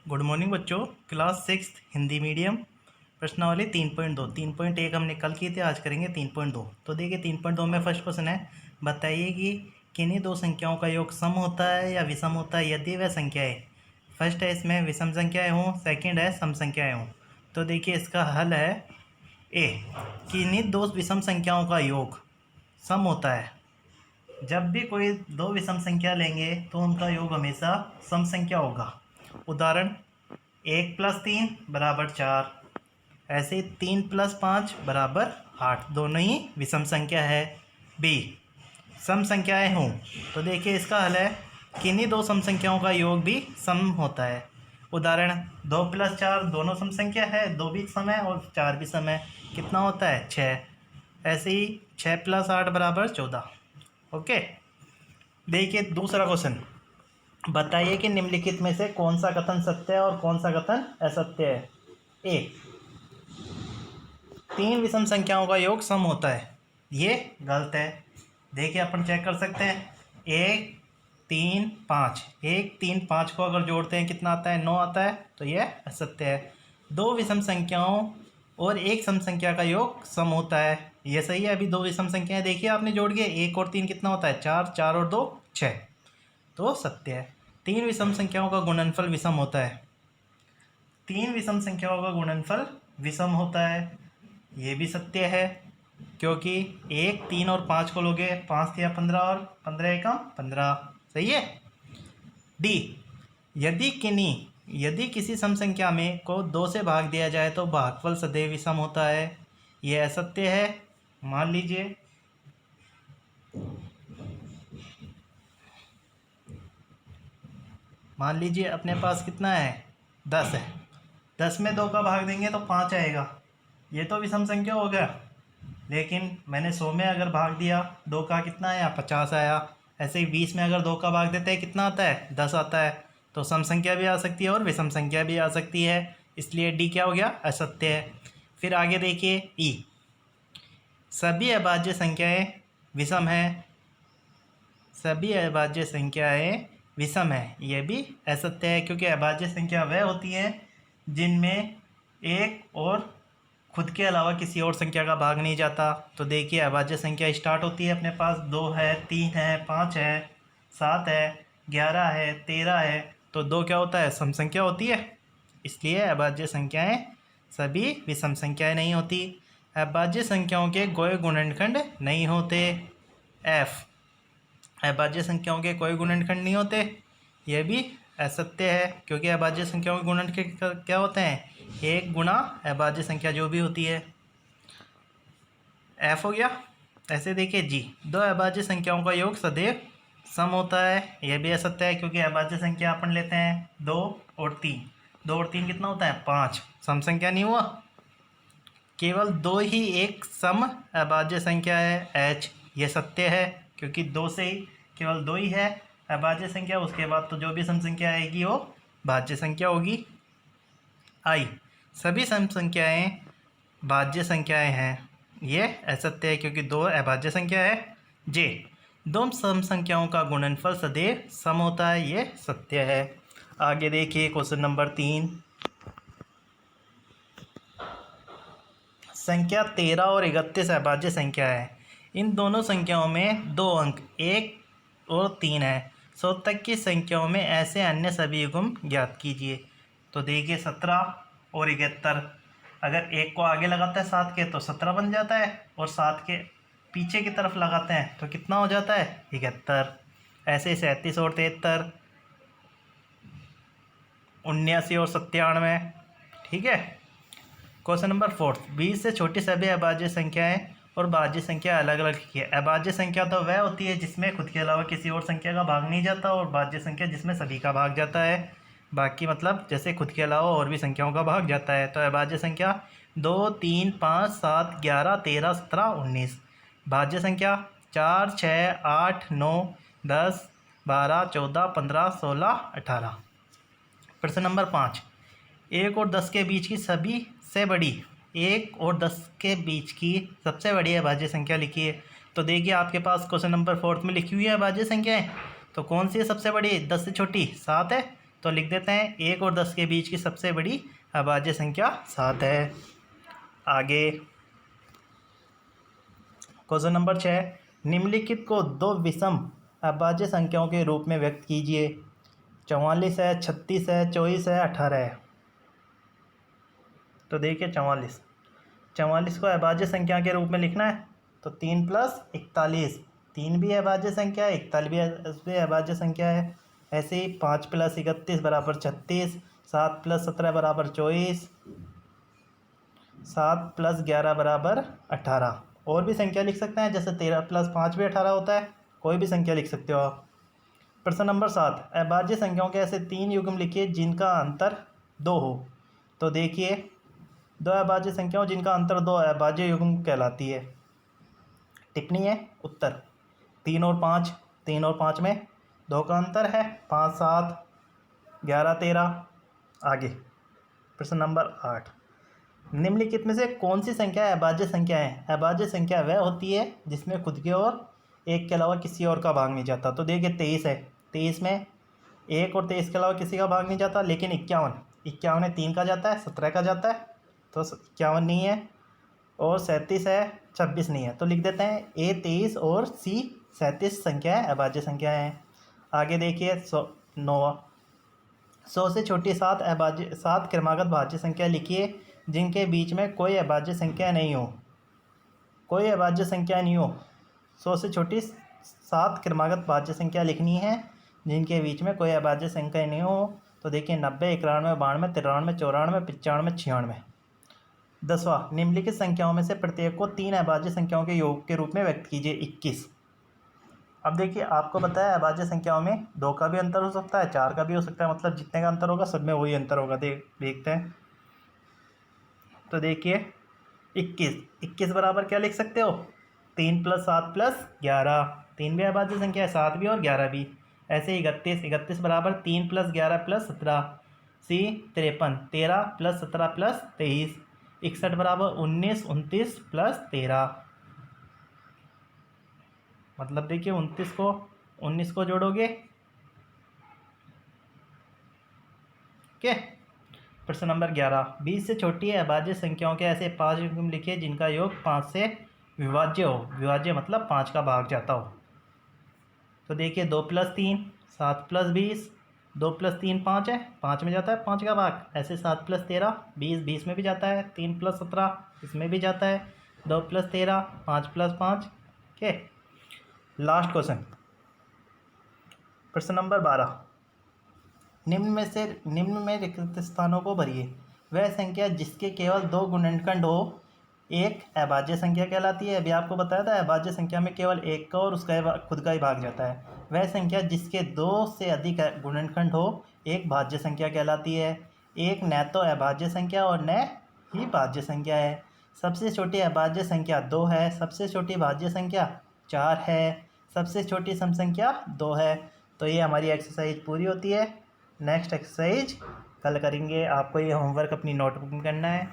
Good morning बच्चों। Class 6 Hindi medium प्रश्नावली 3.2 3.1 हमने कल किए थे, आज करेंगे 3.2। तो देखिए 3.2 में फर्स्ट क्वेश्चन है, बताइए कि किन्हीं दो संख्याओं का योग सम होता है या विषम होता है यदि वह संख्याएं, फर्स्ट है इसमें विषम संख्याएं हों, सेकंड है सम संख्याएं हों। तो देखिए इसका हल है ए, किन्हीं दो विषम संख्याओं का योग सम होता है। जब भी कोई दो विषम संख्या लेंगे तो उनका योग हमेशा सम संख्या होगा। उदाहरण 1+3 बराबर 4, ऐसे ही 3+5 बराबर 8, दोनों ही विषम संख्या है। बी, सम संख्याएं हों, तो देखिए इसका हल है किन्हीं दो सम संख्याओं का योग भी सम होता है। उदाहरण 2+4 दोनों सम संख्या है, 2 भी सम है और 4 भी सम है, कितना होता है 6। ऐसे ही 6+8 बराबर 14। ओके, देखिए दूसरा क्वेश्चन, बताइए कि निम्नलिखित में से कौन सा कथन सत्य है और कौन सा कथन असत्य है। ए, 3 विषम संख्याओं का योग सम होता है, ये गलत है। देखिए अपन चेक कर सकते हैं, 1 3 5, 1 3 5 को अगर जोड़ते हैं कितना आता है 9 आता है, तो यह असत्य है। दो विषम संख्याओं और एक सम संख्या का योग सम होता है, ये सही है। अभी दो विषम संख्याएं देखिए आपने जोड़ के, 1 और 3 कितना होता है 4, 4 और 2 6, तो सत्य है। 3 विषम संख्याओं का गुणनफल विषम होता है, 3 विषम संख्याओं का गुणनफल विषम होता है, ये भी सत्य है, क्योंकि 1 3 और 5 को लोगे 5 या 15 और 15 एकम 15, सही है। डी, यदि किसी सम संख्या में को 2 से भाग दिया जाए तो भागफल सदैव विषम होता है, ये असत्य है। मान लीजिए अपने पास कितना है 10 है, 10 में 2 का भाग देंगे तो 5 आएगा, ये तो विषम संख्या हो गया। लेकिन मैंने 100 में अगर भाग दिया, 2 का कितना आया 50 आया। ऐसे ही 20 में अगर 2 का भाग देते हैं कितना आता है 10 आता है। तो सम संख्या भी आ सकती है और विषम संख्या भी आ सकती है, इसलिए डी क्या हो गया असत्य है। फिर आगे देखिए ई, सभी अभाज्य संख्याएं विषम है, सभी अभाज्य संख्याएं विषम है, यह भी असत्य है, क्योंकि अभाज्य संख्या वह होती है जिनमें एक और खुद के अलावा किसी और संख्या का भाग नहीं जाता। तो देखिए अभाज्य संख्या स्टार्ट होती है अपने पास 2 है, 3 है, 5 है, 7 है, 11 है, 13 है, तो 2 क्या होता है सम संख्या होती है, इसलिए अभाज्य संख्याएं सभी विषम संख्याएं नहीं होती। अभाज्य संख्याओं के कोई गुणनखंड नहीं होते। एफ, अभाज्य संख्याओं के कोई गुणनखंड नहीं होते, यह भी असत्य है, क्योंकि अभाज्य संख्याओं के गुणनखंड क्या होते हैं, 1 गुणा अभाज्य संख्या जो भी होती है। एफ हो गया। ऐसे देखिए जी, दो अभाज्य संख्याओं का योग सदैव सम होता है, यह भी असत्य है, क्योंकि अभाज्य संख्या अपन लेते हैं 2 और 3, 2 और 3 कितना होता है 5, सम संख्या नहीं हुआ। केवल 2 ही एक सम अभाज्य संख्या है, एच, ये सत्य है, क्योंकि 2 से ही केवल 2 ही है अभाज्य संख्या, उसके बाद तो जो भी सम संख्या आएगी वो भाज्य संख्या होगी। आई, सभी सम संख्याएं भाज्य संख्याएं हैं, ये असत्य है, क्योंकि 2 अभाज्य संख्या है। जे, दो सम संख्याओं का गुणनफल सदैव सम होता है, ये सत्य है। आगे देखिए क्वेश्चन नंबर 3, संख्या 13 और 31 अभाज्य संख्या है, इन दोनों संख्याओं में 2 अंक 1 और 3 है, 100 तक की संख्याओं में ऐसे अन्य सभी युग्म ज्ञात कीजिए। तो देखिए 17 और 71, अगर 1 को आगे लगाते हैं 7 के तो 17 बन जाता है, और 7 के पीछे की तरफ लगाते हैं तो कितना हो जाता है 71। ऐसे 37 और 73, 79 और 97, ठीक है। क्वेश्चन नंबर 4, 20 से छोटी सभी अभाज्य संख्याएं और भाज्य संख्या अलग अलग लिखिए। अभाज्य संख्या तो वह होती है जिसमें खुद के अलावा किसी और संख्या का भाग नहीं जाता, और भाज्य संख्या जिसमें सभी का भाग जाता है, बाकी मतलब जैसे खुद के अलावा और भी संख्याओं का भाग जाता है। तो अभाज्य संख्या 2 3 5 7 11 13 17 19, भाज्य संख्या 4 6 8 9 10 12 14 15 16 18। प्रश्न नंबर 5, 1 और 10 के बीच की सभी से बड़ी, 1 और 10 के बीच की सबसे बड़ी अभाज्य संख्या लिखिए। तो देखिए आपके पास क्वेश्चन नंबर 4 में लिखी हुई है अभाज्य संख्याएं, तो कौन सी है सबसे बड़ी, 10 से छोटी 7 है, तो लिख देते हैं 1 और 10 के बीच की सबसे बड़ी अभाज्य संख्या 7 है। आगे क्वेश्चन नंबर 6, निम्नलिखित को दो विषम अभाज्य संख्याओं के रूप में व्यक्त कीजिए। 44 है, 36 है, 24 है, 18 है। तो देखिए 44 को अभाज्य संख्या के रूप में लिखना है तो 3 + 41, 3 भी अभाज्य संख्या है, 41 भी अभाज्य संख्या है। ऐसे ही 5 + 31 = 36, 7 + 17 = 24, 7 + 11 = 18। और भी संख्या लिख सकते हैं, जैसे 13 + 5 भी 18 होता है, कोई भी संख्या लिख सकते हो आप। प्रश्न नंबर 7, अभाज्य संख्याओं के ऐसे 3 युग्म लिखिए जिनका अंतर 2 हो। तो देखिए 2 अभाज्य संख्याओं जिनका अंतर 2 अभाज्य युग्म कहलाती है। टिप्पणी है उत्तर 3 और 5, 3 और 5 में 2 का अंतर है, 5 7, 11 13। आगे प्रश्न नंबर 8, निम्नलिखित में से कौन सी संख्या अभाज्य संख्या है? अभाज्य संख्या वह होती है जिसमें खुद के और एक के अलावा किसी और का भाग नहीं जाता। तो देखिए 23 है, 23 में 1 और 23 के अलावा किसी का भाग नहीं जाता। लेकिन 51 में 3 का जाता है, 17 का जाता है, तो 51 नहीं है। और 37 है, 26 नहीं है। तो लिख देते हैं A 23 और C 37 संख्याएँ अभाज्य संख्याएँ हैं। आगे देखिए 100 से छोटी 7 क्रमागत भाज्य संख्या लिखिए जिनके बीच में कोई अभाज्य संख्या नहीं हो। कोई अभाज्य संख्या नहीं हो। 100 से छोटी 7 क्रमागत भाज्य संख्या लिखनी है जिनके बीच में कोई अभाज्य संख्या नहीं हो। तो देखिए 90, 91, 92, 93, 94, 95, 96। 10वां, निम्नलिखित संख्याओं में से प्रत्येक को 3 अभाज्य संख्याओं के योग के रूप में व्यक्त कीजिए। 21। अब देखिए आपको बताया अभाज्य संख्याओं में 2 का भी अंतर हो सकता है, 4 का भी हो सकता है, मतलब जितने का अंतर होगा सब में वही अंतर होगा। देखते हैं। तो देखिए 21 बराबर क्या लिख सकते हो? 3 + 7 + 11। 3 भी अभाज्य संख्या है, 7 भी और 11 भी। ऐसे ही 31 बराबर 3 + 11 + 17। C 53, 13 + 17 + 23। 61 बराबर 19, 29 + 13। मतलब देखिए 19 को जोड़ोगे, ओके। प्रश्न नंबर 11, 20 से छोटी अभाज्य संख्याओं के ऐसे 5 युग्म लिखिए जिनका योग 5 से विभाज्य हो। विभाज्य मतलब 5 का भाग जाता हो। तो देखिए 2 + 3 7 + 20, 2 + 3 5 है, 5 में जाता है 5 का भाग। ऐसे 7 + 13 20, 20 में भी जाता है। 3 + 17 इसमें भी जाता है। 2 + 13 5 + 5, ओके। लास्ट क्वेश्चन, प्रश्न नंबर 12, निम्न में रिक्त स्थानों को भरिए। वह संख्या जिसके केवल 2 गुणनखंड हो एक अभाज्य संख्या कहलाती है। अभी आपको बताया था अभाज्य संख्या में केवल एक का और उसका खुद का ही भाग जाता है। वह संख्या जिसके 2 से अधिक गुणनखंड हो एक भाज्य संख्या कहलाती है। एक न तो अभाज्य संख्या और न ही भाज्य संख्या है। सबसे छोटी अभाज्य संख्या 2 है, सबसे छोटी भाज्य संख्या 4 है, सबसे छोटी सम संख्या 2 है। तो ये हमारी एक्सरसाइज पूरी होती है। नेक्स्ट एक्सरसाइज कल करेंगे। आपको ये होमवर्क अपनी नोटबुक में करना है।